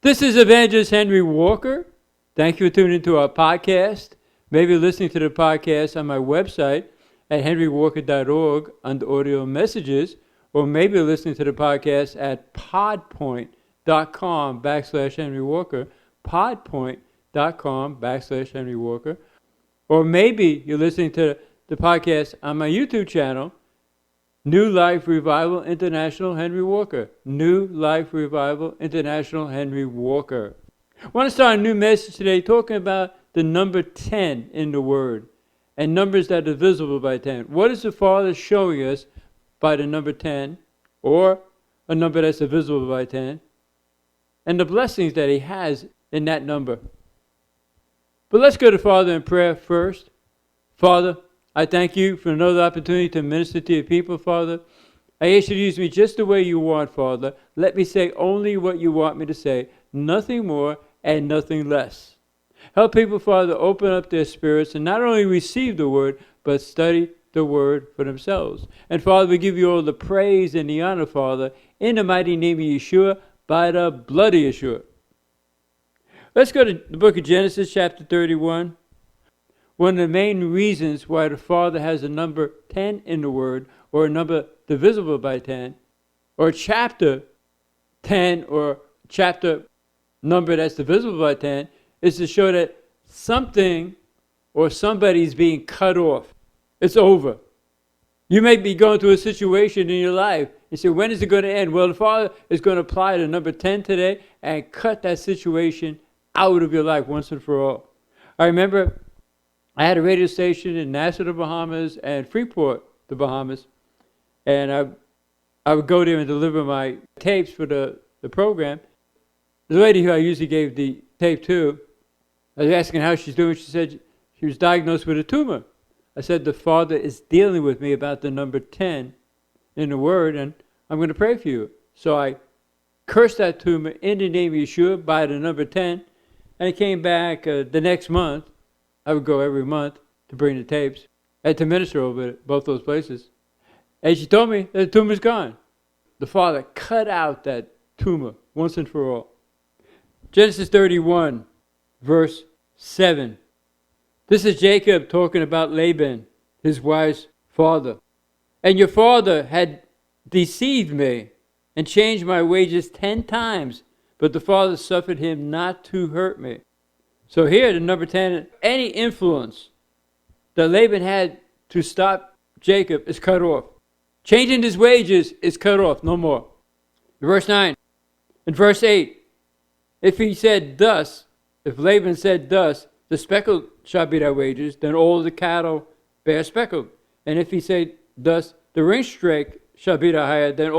This is Evangelist Henry Walker. Thank you for tuning into our podcast. Maybe listening to the podcast on my website at henrywalker.org under audio messages, or maybe listening to the podcast at podpoint.com/Henry Walker, podpoint.com/Henry Walker, or maybe you're listening to the podcast on my YouTube channel, New Life Revival International Henry Walker. New Life Revival International Henry Walker. I want to start a new message today talking about the number 10 in the Word and numbers that are divisible by 10. What is the Father showing us by the number 10, or a number that's divisible by 10, and the blessings that He has in that number? But let's go to Father in prayer first. Father, I thank you for another opportunity to minister to your people, Father. I ask you to use me just the way you want, Father. Let me say only what you want me to say, nothing more and nothing less. Help people, Father, open up their spirits and not only receive the word, but study the word for themselves. And Father, we give you all the praise and the honor, Father, in the mighty name of Yahshua, by the blood of Yahshua. Let's go to the book of Genesis, chapter 31. One of the main reasons why the Father has a number 10 in the Word, or a number divisible by 10, or chapter 10, or chapter number that's divisible by 10, is to show that something or somebody is being cut off. It's over. You may be going through a situation in your life. You say, when is it going to end? Well, the Father is going to apply the number 10 today and cut that situation out of your life once and for all. I remember I had a radio station in Nassau, the Bahamas, and Freeport, the Bahamas. And I would go there and deliver my tapes for the program. The lady who I usually gave the tape to, I was asking how she's doing. She said she was diagnosed with a tumor. I said, the Father is dealing with me about the number 10 in the Word, and I'm going to pray for you. So I cursed that tumor in the name of Yahshua by the number 10, and I came back the next month. I would go every month to bring the tapes and to minister over both those places. And she told me that the tumor's gone. The Father cut out that tumor once and for all. Genesis 31, verse 7. This is Jacob talking about Laban, his wife's father. And your father had deceived me and changed my wages 10 times, but the Father suffered him not to hurt me. So here, the number 10, any influence that Laban had to stop Jacob is cut off. Changing his wages is cut off, no more. Verse 9. In verse 8, if Laban said thus, the speckled shall be thy wages, then all the cattle bear speckled. And if he said thus, the ringstrak shall be thy hire, then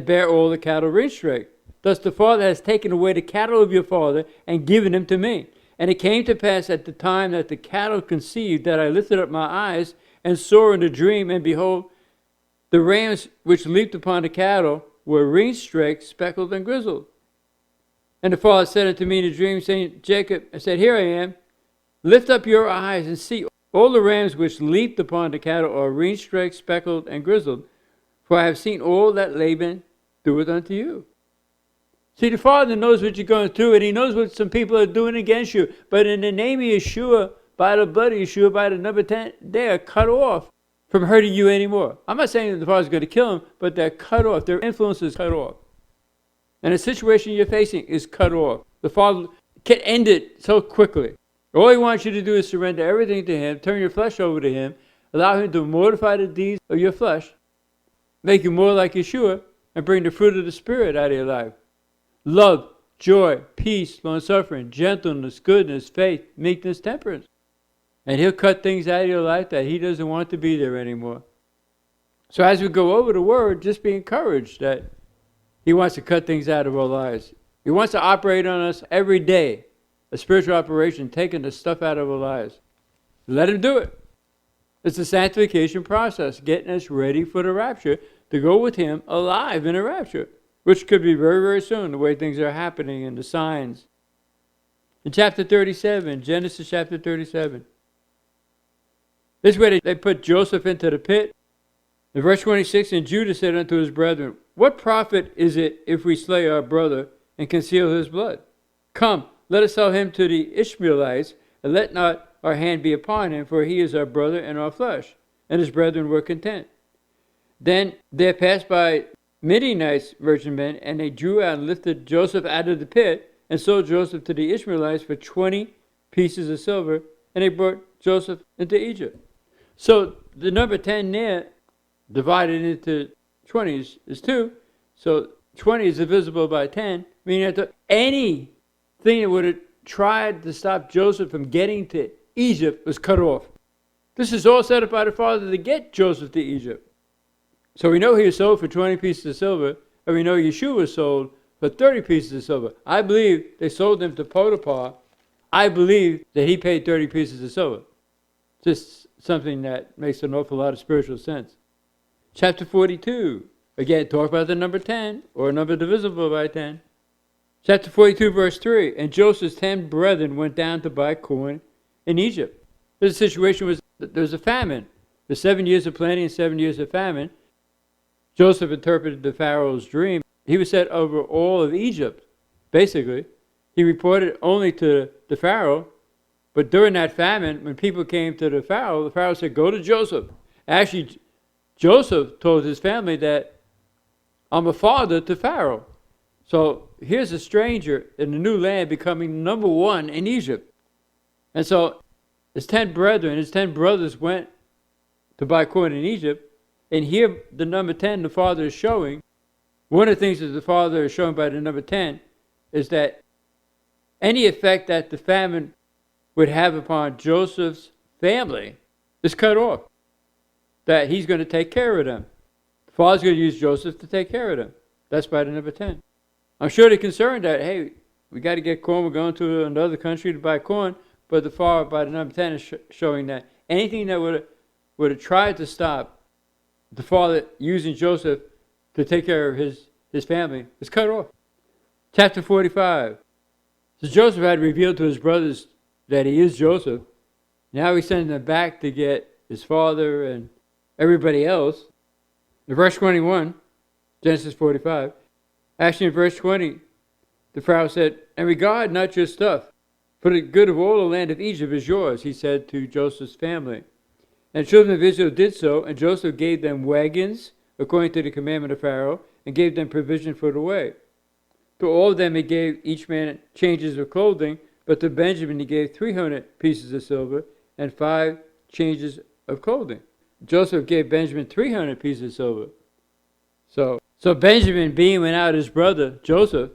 bear all the cattle ringstrak. Thus the Father has taken away the cattle of your father and given them to me. And it came to pass at the time that the cattle conceived that I lifted up my eyes and saw in a dream, and behold, the rams which leaped upon the cattle were ringstraked, speckled, and grizzled. And the Father said unto me in a dream, saying, Jacob, I said, here I am. Lift up your eyes and see. All the rams which leaped upon the cattle are ringstraked, speckled, and grizzled. For I have seen all that Laban doeth unto you. See, the Father knows what you're going through, and He knows what some people are doing against you. But in the name of Yahshua, by the blood of Yahshua, by the number 10, they are cut off from hurting you anymore. I'm not saying that the Father's going to kill them, but they're cut off. Their influence is cut off. And the situation you're facing is cut off. The Father can end it so quickly. All He wants you to do is surrender everything to Him, turn your flesh over to Him, allow Him to mortify the deeds of your flesh, make you more like Yahshua, and bring the fruit of the Spirit out of your life. Love, joy, peace, longsuffering, gentleness, goodness, faith, meekness, temperance. And He'll cut things out of your life that He doesn't want to be there anymore. So as we go over the Word, just be encouraged that He wants to cut things out of our lives. He wants to operate on us every day, a spiritual operation, taking the stuff out of our lives. Let Him do it. It's a sanctification process, getting us ready for the rapture, to go with Him alive in the rapture, which could be very, very soon, the way things are happening and the signs. In chapter 37, Genesis chapter 37, this is where they put Joseph into the pit. In verse 26, and Judah said unto his brethren, what profit is it if we slay our brother and conceal his blood. Come, let us sell him to the Ishmaelites, and let not our hand be upon him, for he is our brother and our flesh. And his brethren were content. Then there passed by Midianites, merchantmen, and they drew out and lifted Joseph out of the pit, and sold Joseph to the Ishmaelites for 20 pieces of silver, and they brought Joseph into Egypt. So the number 10 there, divided into 20s, is 2. So 20 is divisible by 10, meaning that anything that would have tried to stop Joseph from getting to Egypt was cut off. This is all set up by the Father to get Joseph to Egypt. So we know he was sold for 20 pieces of silver, and we know Yahshua was sold for 30 pieces of silver. I believe they sold him to Potiphar. I believe that he paid 30 pieces of silver. Just something that makes an awful lot of spiritual sense. Chapter 42. Again, talk about the number 10, or a number divisible by 10. Chapter 42, verse 3. And Joseph's 10 brethren went down to buy corn in Egypt. The situation was that there was a famine. There's 7 years of plenty and 7 years of famine. Joseph interpreted the Pharaoh's dream. He was set over all of Egypt, basically. He reported only to the Pharaoh, but during that famine, when people came to the Pharaoh said, go to Joseph. Actually, Joseph told his family that I'm a father to Pharaoh. So here's a stranger in the new land becoming number 1 in Egypt. And so his 10 brethren, his 10 brothers went to buy corn in Egypt. And here the number 10 the Father is showing. One of the things that the Father is showing by the number 10 is that any effect that the famine would have upon Joseph's family is cut off. That he's going to take care of them. The Father's going to use Joseph to take care of them. That's by the number 10. I'm sure they're concerned that, hey, we got to get corn. We're going to another country to buy corn. But the Father by the number 10 is showing that anything that would have tried to stop the Father using Joseph to take care of his family is cut off. Chapter 45. So Joseph had revealed to his brothers that he is Joseph. Now he's sending them back to get his father and everybody else. In verse 21, Genesis 45, actually in verse 20, the Pharaoh said, and regard not your stuff, for the good of all the land of Egypt is yours, he said to Joseph's family. And the children of Israel did so, and Joseph gave them wagons, according to the commandment of Pharaoh, and gave them provision for the way. To all of them he gave each man changes of clothing, but to Benjamin he gave 300 pieces of silver and 5 changes of clothing. Joseph gave Benjamin 300 pieces of silver. So Benjamin, being without his brother Joseph,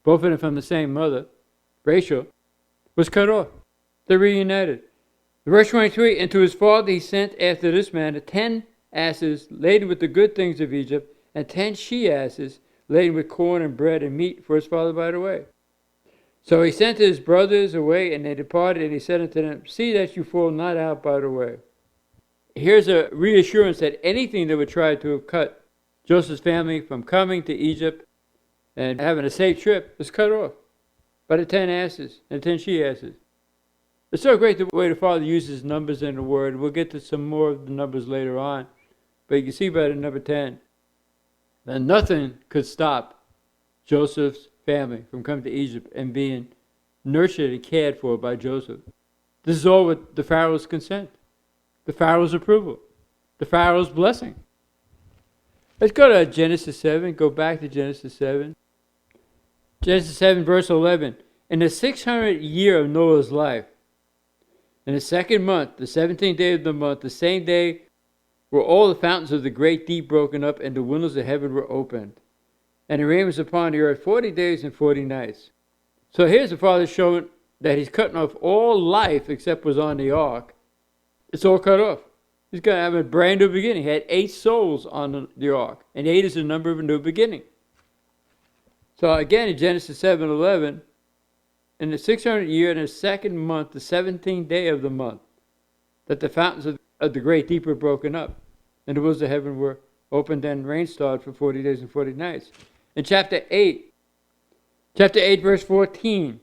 both of them from the same mother, Rachel, was cut off. They reunited. Verse 23, and to his father he sent after this manner 10 asses laden with the good things of Egypt, and 10 she-asses laden with corn and bread and meat for his father by the way. So he sent his brothers away, and they departed, and he said unto them, see that you fall not out by the way. Here's a reassurance that anything that would try to have cut Joseph's family from coming to Egypt and having a safe trip was cut off by the 10 asses and 10 she-asses. It's so great the way the Father uses numbers in the Word. We'll get to some more of the numbers later on. But you can see by the number 10 that nothing could stop Joseph's family from coming to Egypt and being nurtured and cared for by Joseph. This is all with the Pharaoh's consent, the Pharaoh's approval, the Pharaoh's blessing. Let's go to Genesis 7. Go back to Genesis 7. Genesis 7, verse 11. In the 600th year of Noah's life, in the 2nd month, the 17th day of the month, the same day were all the fountains of the great deep broken up, and the windows of heaven were opened. And the rain was upon the earth 40 days and 40 nights. So here's the Father showing that he's cutting off all life except was on the ark. It's all cut off. He's going to have a brand new beginning. He had 8 souls on the ark, and 8 is the number of a new beginning. So again, in Genesis 7:11, in the 600th year, in the 2nd month, the 17th day of the month, that the fountains of the great deep were broken up, and the windows of heaven were opened, and rain started for 40 days and 40 nights. In chapter 8, verse 14,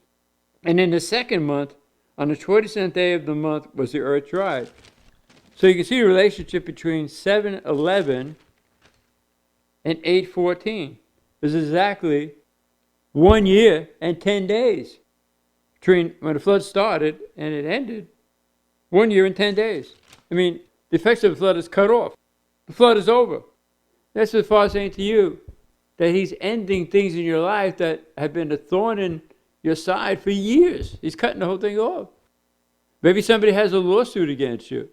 and in the 2nd month, on the 27th day of the month, was the earth dried. So you can see the relationship between 7:11 and 8:14. This is exactly 1 year and 10 days. Between when the flood started and it ended, 1 year and 10 days. I mean, the effects of the flood is cut off. The flood is over. That's what the Father's saying to you, that he's ending things in your life that have been a thorn in your side for years. He's cutting the whole thing off. Maybe somebody has a lawsuit against you.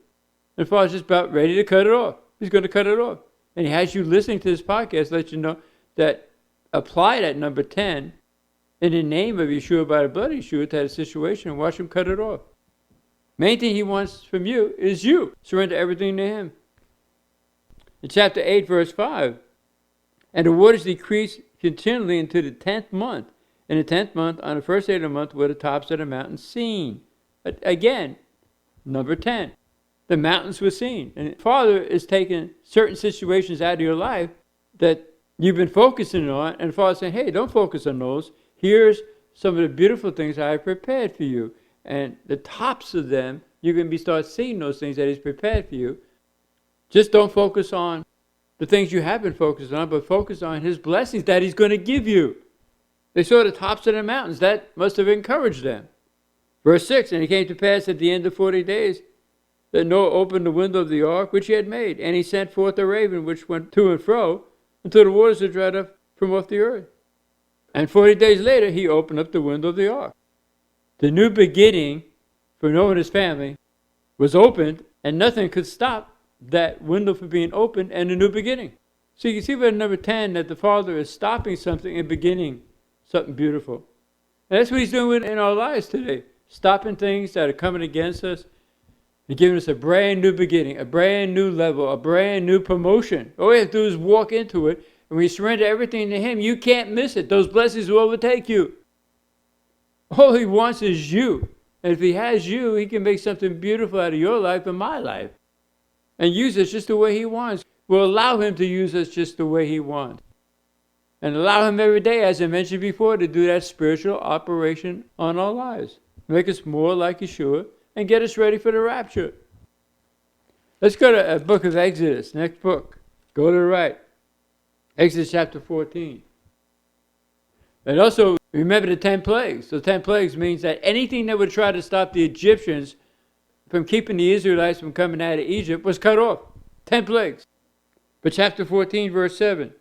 And the Father's just about ready to cut it off. He's going to cut it off. And he has you listening to this podcast, let you know that apply that number 10 in the name of Yahshua, by the blood of Yahshua, to that situation, and watch him cut it off. Main thing he wants from you is you. Surrender everything to him. In chapter 8, verse 5, and the waters decreased continually into the 10th month. In the 10th month, on the first day of the month, were the tops of the mountains seen. Again, number 10. The mountains were seen. And the Father is taking certain situations out of your life that you've been focusing on, and the Father's saying, hey, don't focus on those. Here's some of the beautiful things I have prepared for you. And the tops of them, you're going to start seeing those things that he's prepared for you. Just don't focus on the things you have been focused on, but focus on his blessings that he's going to give you. They saw the tops of the mountains. That must have encouraged them. Verse 6, and it came to pass at the end of 40 days that Noah opened the window of the ark which he had made, and he sent forth a raven which went to and fro until the waters were dried up from off the earth. And 40 days later, he opened up the window of the ark. The new beginning for Noah and his family was opened, and nothing could stop that window from being opened and a new beginning. So you can see by number 10 that the Father is stopping something and beginning something beautiful. And that's what he's doing in our lives today. Stopping things that are coming against us and giving us a brand new beginning, a brand new level, a brand new promotion. All we have to do is walk into it. And when you surrender everything to him, you can't miss it. Those blessings will overtake you. All he wants is you. And if he has you, he can make something beautiful out of your life and my life. And use us just the way he wants. We'll allow him to use us just the way he wants. And allow him every day, as I mentioned before, to do that spiritual operation on our lives. Make us more like Yahshua and get us ready for the rapture. Let's go to the book of Exodus, next book. Go to the right. Exodus chapter 14. And also, remember the 10 plagues. The 10 plagues means that anything that would try to stop the Egyptians from keeping the Israelites from coming out of Egypt was cut off. 10 plagues. But chapter 14, verse 7.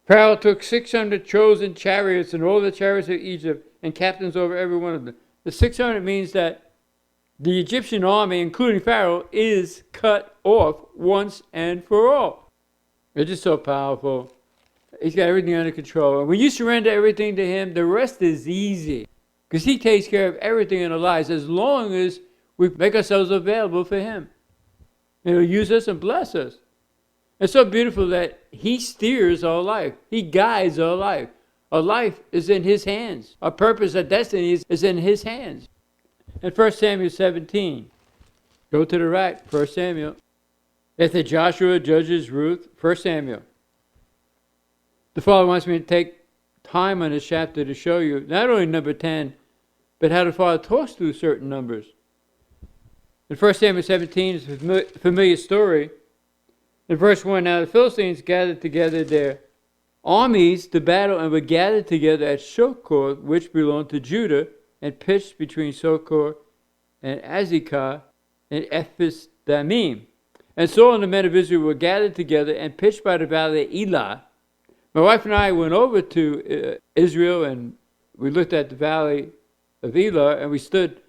Pharaoh took 600 chosen chariots and all the chariots of Egypt and captains over every one of them. The 600 means that the Egyptian army, including Pharaoh, is cut off once and for all. It's just so powerful. He's got everything under control. And when you surrender everything to him, the rest is easy. Because he takes care of everything in our lives as long as we make ourselves available for him. And he'll use us and bless us. It's so beautiful that he steers our life. He guides our life. Our life is in his hands. Our purpose, our destiny is in his hands. In 1 Samuel 17, go to the right, 1 Samuel. After Joshua judges Ruth, 1 Samuel. The Father wants me to take time on this chapter to show you not only number 10, but how the Father talks through certain numbers. In 1 Samuel 17, it's a familiar story. In verse 1, now the Philistines gathered together their armies to battle and were gathered together at Shokor, which belonged to Judah, and pitched between Shokor and Azekah and Ephes Damim. And Saul and the men of Israel were gathered together and pitched by the valley of Elah. My wife and I went over to Israel and we looked at the valley of Elah and we stood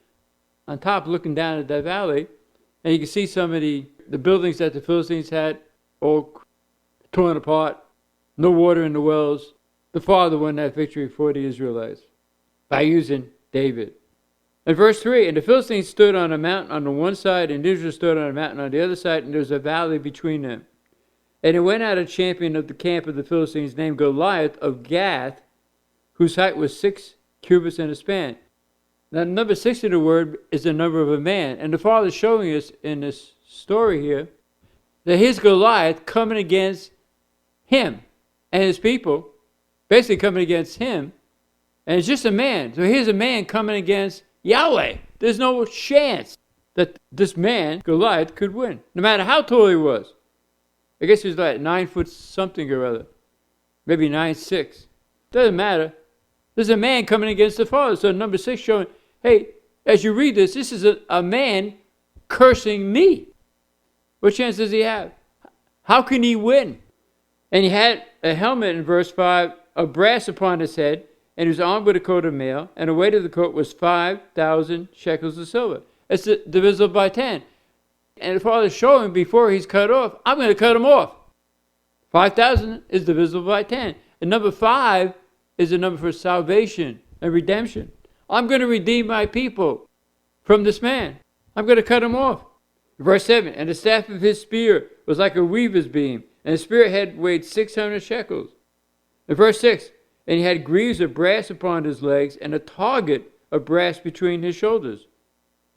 on top looking down at that valley, and you can see some of the buildings that the Philistines had all torn apart, no water in the wells. The Father won that victory for the Israelites by using David. In verse 3, and the Philistines stood on a mountain on the one side, and Israel stood on a mountain on the other side, and there was a valley between them. And it went out a champion of the camp of the Philistines named Goliath of Gath, whose height was 6 cubits and a span. Now, number 6 in the word is the number of a man. And the Father is showing us in this story here that here's Goliath coming against him and his people, basically coming against him. And it's just a man. So here's a man coming against Yahweh. There's no chance that this man, Goliath, could win, no matter how tall he was. I guess he was like 9 foot something or other, maybe 9'6". Doesn't matter. There's a man coming against the father. So number 6 showing, hey, as you read this, this is a man cursing me. What chance does he have? How can he win? And he had a helmet in verse 5 of brass upon his head, and he was armed with a coat of mail, and the weight of the coat was 5,000 shekels of silver. It's divisible by 10. And the father showed him before he's cut off, I'm going to cut him off. 5,000 is divisible by 10. And number 5 is a number for salvation and redemption. I'm going to redeem my people from this man. I'm going to cut him off. Verse 7, and the staff of his spear was like a weaver's beam, and his spearhead weighed 600 shekels. In verse 6, and he had greaves of brass upon his legs, and a target of brass between his shoulders.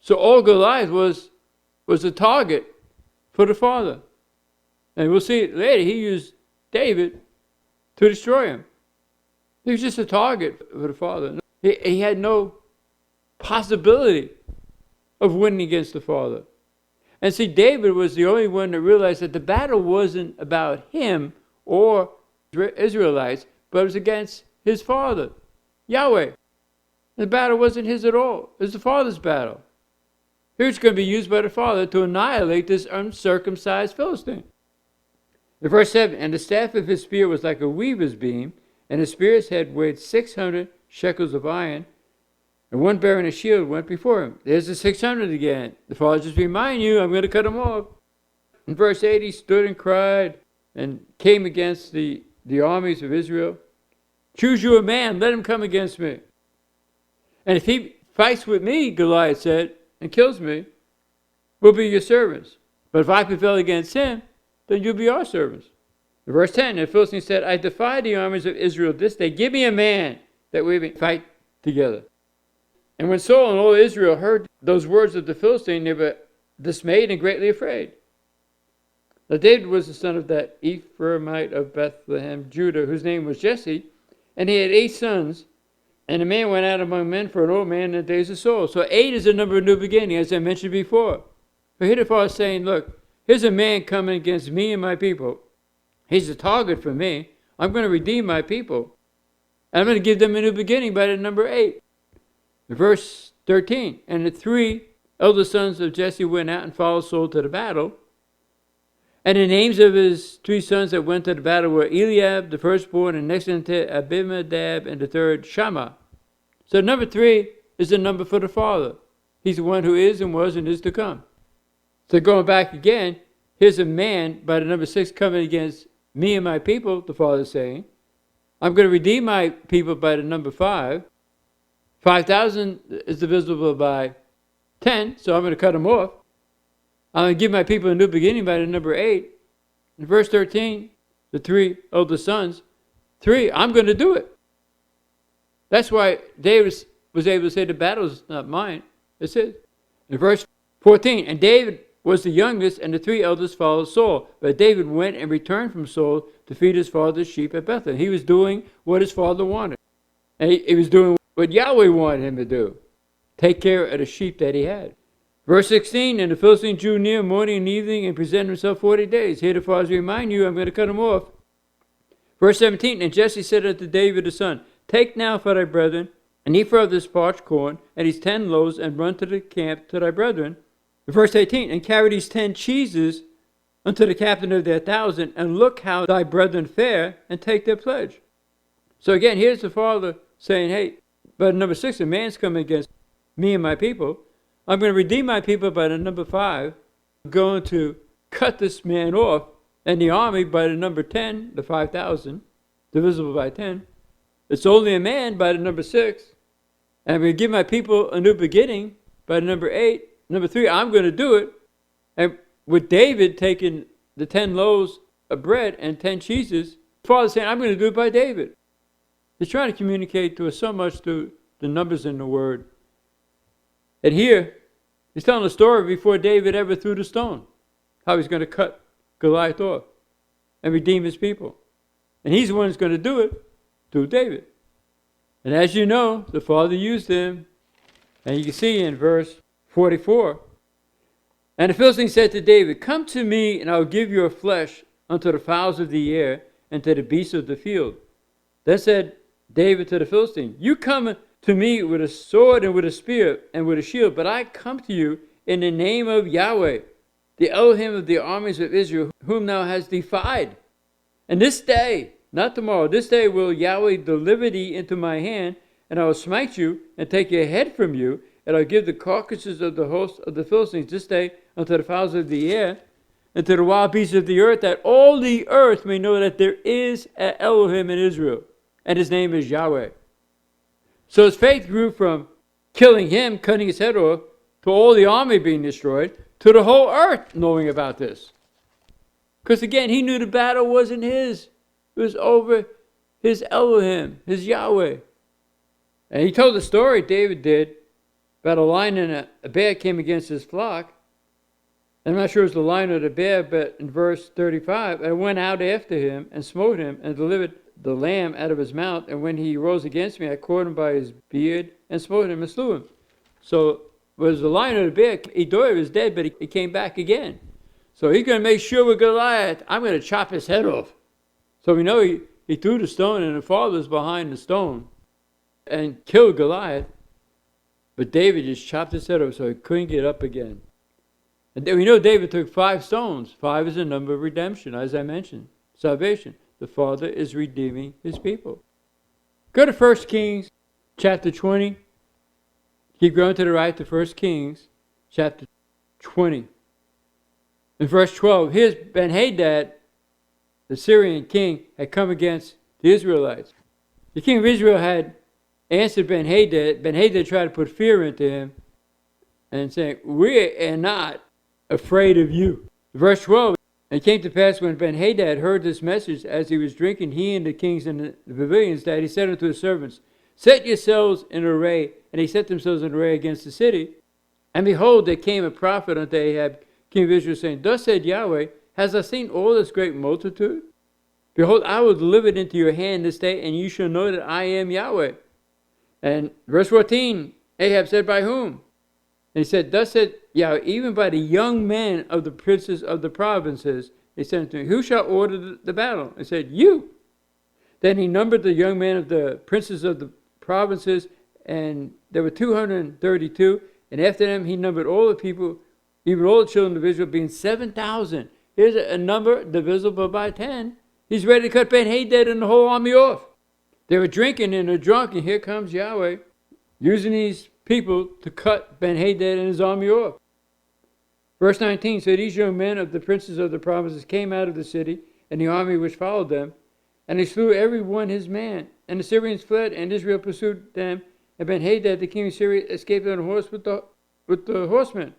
So all Goliath was a target for the father. And we'll see it later, he used David to destroy him. He was just a target for the father. He had no possibility of winning against the father. And see, David was the only one that realized that the battle wasn't about him or Israelites, but it was against his father, Yahweh. The battle wasn't his at all. It was the father's battle. Here it's going to be used by the father to annihilate this uncircumcised Philistine. In verse 7, and the staff of his spear was like a weaver's beam, and his spear's head weighed 600 shekels of iron, and one bearing a shield went before him. There's the 600 again. The father just remind you, I'm going to cut him off. In verse 8, he stood and cried and came against the armies of Israel. Choose you a man, let him come against me. And if he fights with me, Goliath said, and kills me, we'll be your servants. But if I prevail against him, then you'll be our servants. In verse 10, and the Philistine said, I defy the armies of Israel this day. Give me a man that we may fight together. And when Saul and all Israel heard those words of the Philistine, they were dismayed and greatly afraid. Now David was the son of that Ephraimite of Bethlehem, Judah, whose name was Jesse, and he had 8 sons. And the man went out among men for an old man in the days of Saul. So 8 is a number of new beginning, as I mentioned before. But here the father is saying, look, here's a man coming against me and my people. He's a target for me. I'm going to redeem my people. And I'm going to give them a new beginning by the number 8. Verse 13, and the 3 elder sons of Jesse went out and followed Saul to the battle. And the names of his 3 sons that went to the battle were Eliab, the firstborn, and next unto Abinadab, and the third Shammah. So number 3 is the number for the father. He's the one who is and was and is to come. So going back again, here's a man by the number 6 coming against me and my people, the father is saying. I'm going to redeem my people by the number 5. 5,000 is divisible by 10, so I'm going to cut them off. I'm going to give my people a new beginning by the number 8. In verse 13, the 3 older sons, 3, I'm going to do it. That's why David was able to say the battle is not mine, it's his. In verse 14, and David was the youngest, and the 3 elders followed Saul. But David went and returned from Saul to feed his father's sheep at Bethlehem. He was doing what his father wanted. And he was doing what Yahweh wanted him to do. Take care of the sheep that he had. Verse 16, and the Philistine drew near morning and evening and presented himself 40 days. Here the fathers remind you, I'm going to cut him off. Verse 17, and Jesse said unto David his son, take now for thy brethren an ephah of this parched corn, and these 10 loaves, and run to the camp to thy brethren. Verse 18, and carry these 10 cheeses unto the captain of their 1,000, and look how thy brethren fare, and take their pledge. So again, here's the father saying, hey, but number 6, a man's coming against me and my people. I'm going to redeem my people by the number 5. I'm going to cut this man off, and the army by the number 10, the 5,000, divisible by 10. It's only a man by the number 6. And I'm going to give my people a new beginning by the number 8. Number 3, I'm going to do it. And with David taking the 10 loaves of bread and 10 cheeses, the father saying, I'm going to do it by David. He's trying to communicate to us so much through the numbers in the word. And here, he's telling a story before David ever threw the stone, how he's going to cut Goliath off and redeem his people. And he's the one who's going to do it through David. And as you know, the father used him. And you can see in verse 44, and the Philistine said to David, come to me, and I will give your flesh unto the fowls of the air and to the beasts of the field. Then said David to the Philistine, you come to me with a sword and with a spear and with a shield, but I come to you in the name of Yahweh, the Elohim of the armies of Israel, whom thou hast defied. And this day, not tomorrow, this day will Yahweh deliver thee into my hand, and I will smite you and take your head from you, and I'll give the carcasses of the host of the Philistines this day unto the fowls of the air, and to the wild beasts of the earth, that all the earth may know that there is an Elohim in Israel, and his name is Yahweh. So his faith grew from killing him, cutting his head off, to all the army being destroyed, to the whole earth knowing about this. Because again, he knew the battle wasn't his. It was over his Elohim, his Yahweh. And he told the story, David did, about a lion and a bear came against his flock. I'm not sure it was the lion or the bear, but in verse 35, I went out after him and smote him and delivered the lamb out of his mouth. And when he rose against me, I caught him by his beard and smote him and slew him. So was the lion or the bear, he thought he was dead, but he came back again. So he's going to make sure with Goliath, I'm going to chop his head off. So we know he threw the stone, and the father was behind the stone and killed Goliath. But David just chopped his head off so he couldn't get up again. And then we know David took 5 stones. 5 is a number of redemption, as I mentioned. Salvation. The Father is redeeming his people. Go to 1 Kings chapter 20. Keep going to the right to 1 Kings chapter 20. In verse 12, here's Ben-Hadad, the Syrian king, had come against the Israelites. The king of Israel had answered Ben-Hadad. Ben-Hadad tried to put fear into him and saying, we are not afraid of you. Verse 12, and it came to pass when Ben-Hadad heard this message as he was drinking, he and the kings in the pavilions, that he said unto his servants, set yourselves in array. And they set themselves in array against the city. And behold, there came a prophet unto Ahab, king of Israel, saying, thus said Yahweh, hast thou seen all this great multitude? Behold, I will deliver it into your hand this day, and you shall know that I am Yahweh. And verse 14, Ahab said, by whom? And he said, thus said Yahweh, even by the young men of the princes of the provinces. They said unto me, who shall order the battle? I said, you. Then he numbered the young men of the princes of the provinces, and there were 232. And after them he numbered all the people, even all the children of Israel, being 7,000. Here's a number divisible by 10. He's ready to cut Ben-Hadad and the whole army off. They were drinking and they're drunk, and here comes Yahweh using these people to cut Ben-Hadad and his army off. Verse 19, so these young men of the princes of the provinces came out of the city, and the army which followed them, and they slew every one his man. And the Syrians fled, and Israel pursued them, and Ben-Hadad, the king of Syria, escaped on a horse with the horsemen.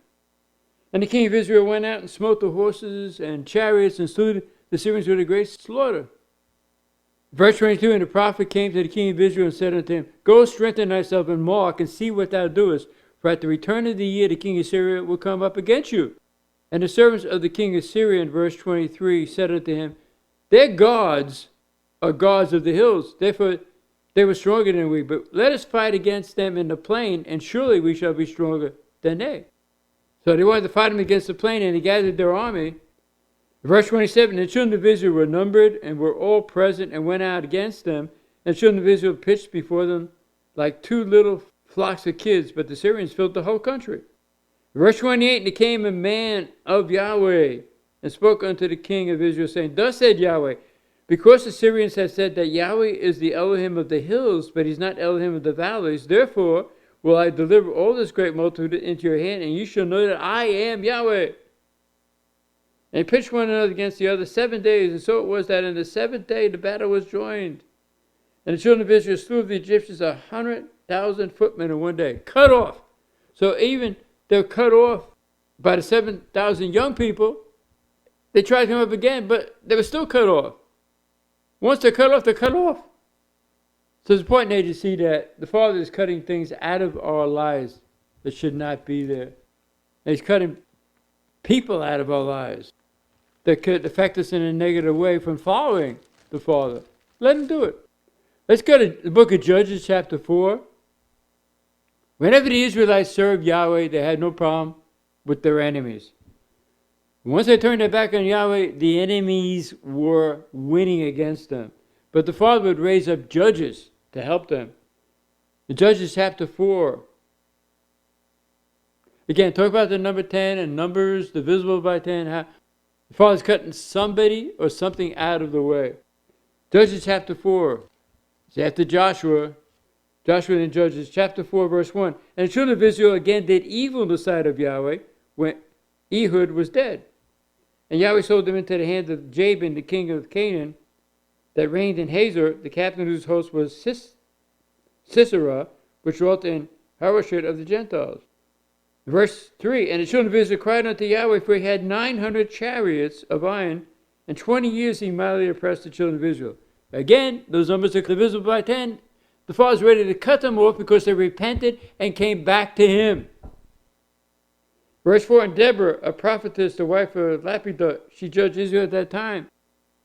And the king of Israel went out and smote the horses and chariots and slew the Syrians with a great slaughter. Verse 22, and the prophet came to the king of Israel and said unto him, go strengthen thyself and mark and see what thou doest, for at the return of the year the king of Syria will come up against you. And the servants of the king of Syria, in verse 23, said unto him, their gods are gods of the hills, therefore they were stronger than we, but let us fight against them in the plain, and surely we shall be stronger than they. So they wanted to fight them against the plain, and they gathered their army. Verse 27, the children of Israel were numbered and were all present and went out against them. And the children of Israel pitched before them like 2 little flocks of kids, but the Syrians filled the whole country. Verse 28, and there came a man of Yahweh and spoke unto the king of Israel, saying, thus said Yahweh, because the Syrians have said that Yahweh is the Elohim of the hills, but he's not Elohim of the valleys, therefore will I deliver all this great multitude into your hand, and you shall know that I am Yahweh. And they pitched one another against the other 7 days, and so it was that in the 7th day the battle was joined. And the children of Israel slew of the Egyptians 100,000 footmen in one day. Cut off. So even they're cut off by the 7,000 young people. They tried to come up again, but they were still cut off. Once they're cut off, they're cut off. So it's important there to see that the Father is cutting things out of our lives that should not be there. And he's cutting people out of our lives that could affect us in a negative way from following the Father. Let him do it. Let's go to the book of Judges, chapter 4. Whenever the Israelites served Yahweh, they had no problem with their enemies. Once they turned their back on Yahweh, the enemies were winning against them. But the Father would raise up judges to help them. In Judges chapter 4, again, talk about the number 10 and numbers divisible by 10. How the Father's cutting somebody or something out of the way. Judges chapter 4. It's after Joshua in Judges chapter 4, verse 1. And the children of Israel again did evil in the sight of Yahweh when Ehud was dead. And Yahweh sold them into the hand of Jabin, the king of Canaan, that reigned in Hazor, the captain whose host was Sisera, which dwelt in Harosheth of the Gentiles. Verse 3, and the children of Israel cried unto Yahweh, for he had 900 chariots of iron, and 20 years he mightily oppressed the children of Israel. Again, those numbers are divisible by 10. The Father's ready to cut them off because they repented and came back to him. Verse 4, and Deborah, a prophetess, the wife of Lapidot, she judged Israel at that time.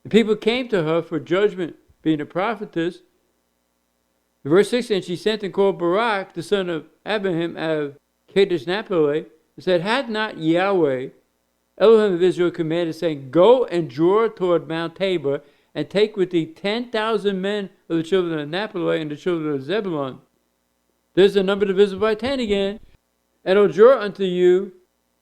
The people came to her for judgment, being a prophetess. Verse 6, and she sent and called Barak, the son of Abraham, out of Kadesh Naphtali, and said, had not Yahweh, Elohim of Israel, commanded, saying, go and draw toward Mount Tabor, and take with thee 10,000 men of the children of Naphtali and the children of Zebulun. There's the number divisible by 10 again. And I'll draw unto you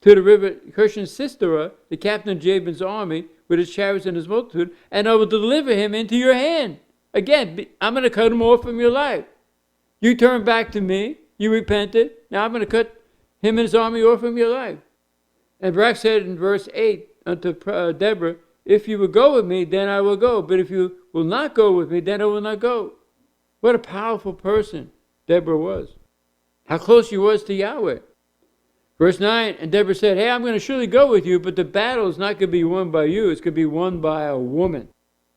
to the river Kishon Sisera, the captain of Jabin's army, with his chariots and his multitude, and I will deliver him into your hand. Again, I'm going to cut him off from your life. You turn back to me, you repented, now I'm going to cut him and his army off from your life. And Barak said in verse 8 unto Deborah, if you will go with me, then I will go. But if you will not go with me, then I will not go. What a powerful person Deborah was. How close she was to Yahweh. Verse 9, and Deborah said, hey, I'm going to surely go with you, but the battle is not going to be won by you. It's going to be won by a woman.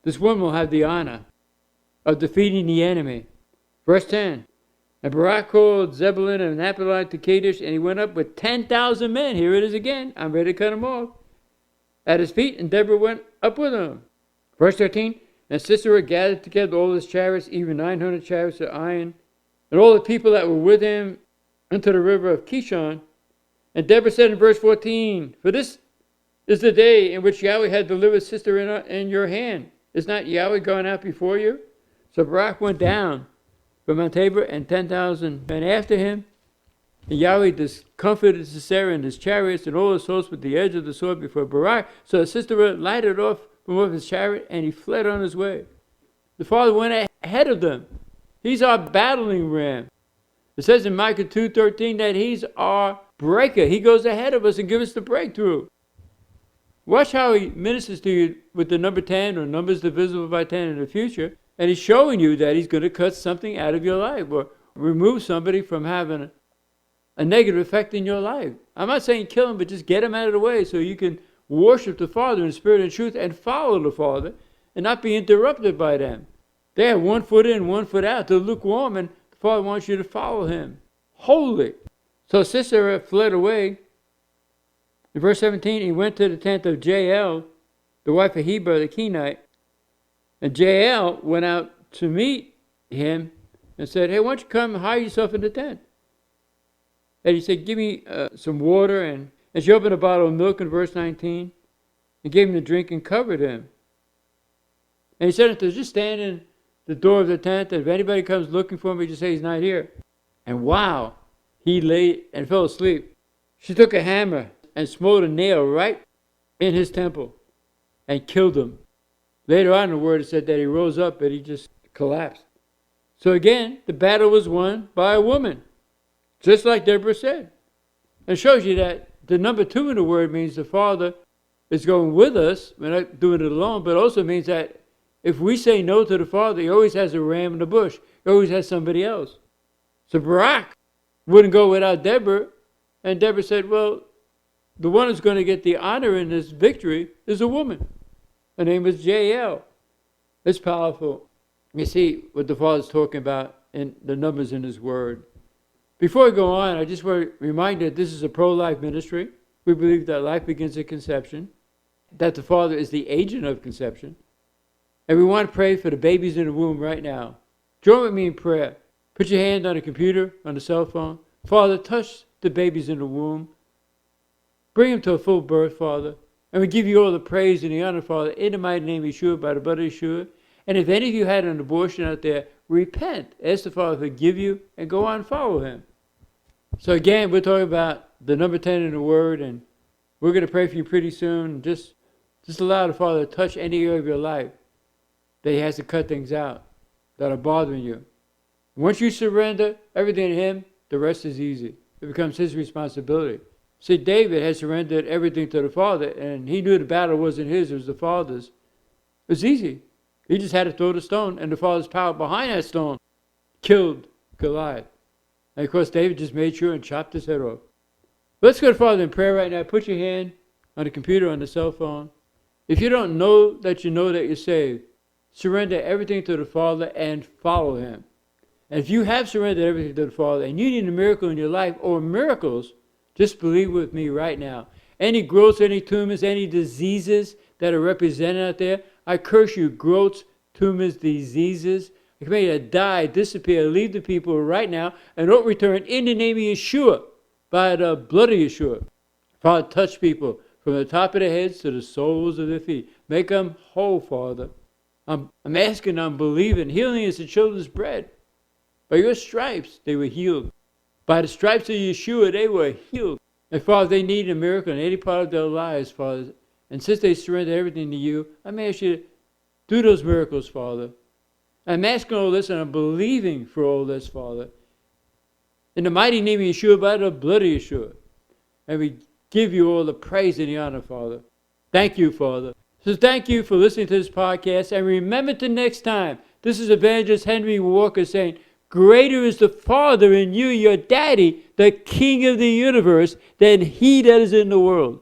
This woman will have the honor of defeating the enemy. Verse 10, and Barak called Zebulun and Naphtali to Kadesh, and he went up with 10,000 men. Here it is again. I'm ready to cut him off. At his feet, and Deborah went up with him. Verse 13, and Sisera gathered together all his chariots, even 900 chariots of iron, and all the people that were with him unto the river of Kishon. And Deborah said in verse 14, for this is the day in which Yahweh had delivered Sisera in your hand. Is not Yahweh going out before you? So Barak went down from Mount Tabor, and 10,000 men after him. And Yahweh discomfited Sisera and his chariots and all his hosts with the edge of the sword before Barak. So Sisera lighted off from off his chariot, and he fled on his way. The Father went ahead of them. He's our battling ram. It says in Micah 2:13 that he's our breaker. He goes ahead of us and gives us the breakthrough. Watch how he ministers to you with the number 10 or numbers divisible by 10 in the future. And he's showing you that he's going to cut something out of your life or remove somebody from having a negative effect in your life. I'm not saying kill him, but just get him out of the way so you can worship the Father in spirit and truth and follow the Father and not be interrupted by them. They have 1 foot in, 1 foot out. They're lukewarm, and the Father wants you to follow him wholly. So Sisera fled away. In verse 17, he went to the tent of Jael, the wife of Heber the Kenite. And Jael went out to meet him and said, hey, why don't you come and hide yourself in the tent? And he said, give me some water. And she opened a bottle of milk in verse 19 and gave him the drink and covered him. And he said unto her, just stand in the door of the tent, and if anybody comes looking for me, just say he's not here. And wow, he lay and fell asleep. She took a hammer and smote a nail right in his temple and killed him. Later on in the word it said that he rose up, but he just collapsed. So again, the battle was won by a woman, just like Deborah said. And it shows you that the number 2 in the word means the Father is going with us. We're not doing it alone, but also means that if we say no to the Father, he always has a ram in the bush. He always has somebody else. So Barak wouldn't go without Deborah. And Deborah said, well, the one who's going to get the honor in this victory is a woman. Her name was Jael. It's powerful. You see what the Father's talking about in the numbers in his word. Before I go on, I just want to remind you that this is a pro-life ministry. We believe that life begins at conception, that the Father is the agent of conception. And we want to pray for the babies in the womb right now. Join with me in prayer. Put your hand on the computer, on the cell phone. Father, touch the babies in the womb. Bring them to a full birth, Father. And we give you all the praise and the honor, Father, in the mighty name of Yahshua, by the blood of Yahshua. And if any of you had an abortion out there, repent. Ask the Father to forgive you and go on and follow him. So again, we're talking about the number 10 in the Word, and we're going to pray for you pretty soon. Just allow the Father to touch any area of your life that he has to cut things out that are bothering you. Once you surrender everything to him, the rest is easy. It becomes his responsibility. See, David had surrendered everything to the Father, and he knew the battle wasn't his, it was the Father's. It was easy. He just had to throw the stone, and the Father's power behind that stone killed Goliath. And of course, David just made sure and chopped his head off. Let's go to Father in prayer right now. Put your hand on the computer, on the cell phone. If you don't know that you're saved, surrender everything to the Father and follow him. And if you have surrendered everything to the Father and you need a miracle in your life or miracles, just believe with me right now. Any growths, any tumors, any diseases that are represented out there, I curse you, growths, tumors, diseases. I command you to die, disappear, leave the people right now, and don't return in the name of Yahshua, by the blood of Yahshua. Father, touch people from the top of their heads to the soles of their feet. Make them whole, Father. I'm asking, I'm believing. Healing is the children's bread. By your stripes, they were healed. By the stripes of Yahshua, they were healed. And Father, they need a miracle in any part of their lives, Father. And since they surrender everything to you, I'm asking you to do those miracles, Father. I'm asking all this and I'm believing for all this, Father. In the mighty name of Yahshua, by the blood of Yahshua. And we give you all the praise and the honor, Father. Thank you, Father. So thank you for listening to this podcast. And remember to next time, this is Evangelist Henry Walker saying, greater is the Father in you, your daddy, the King of the universe, than he that is in the world.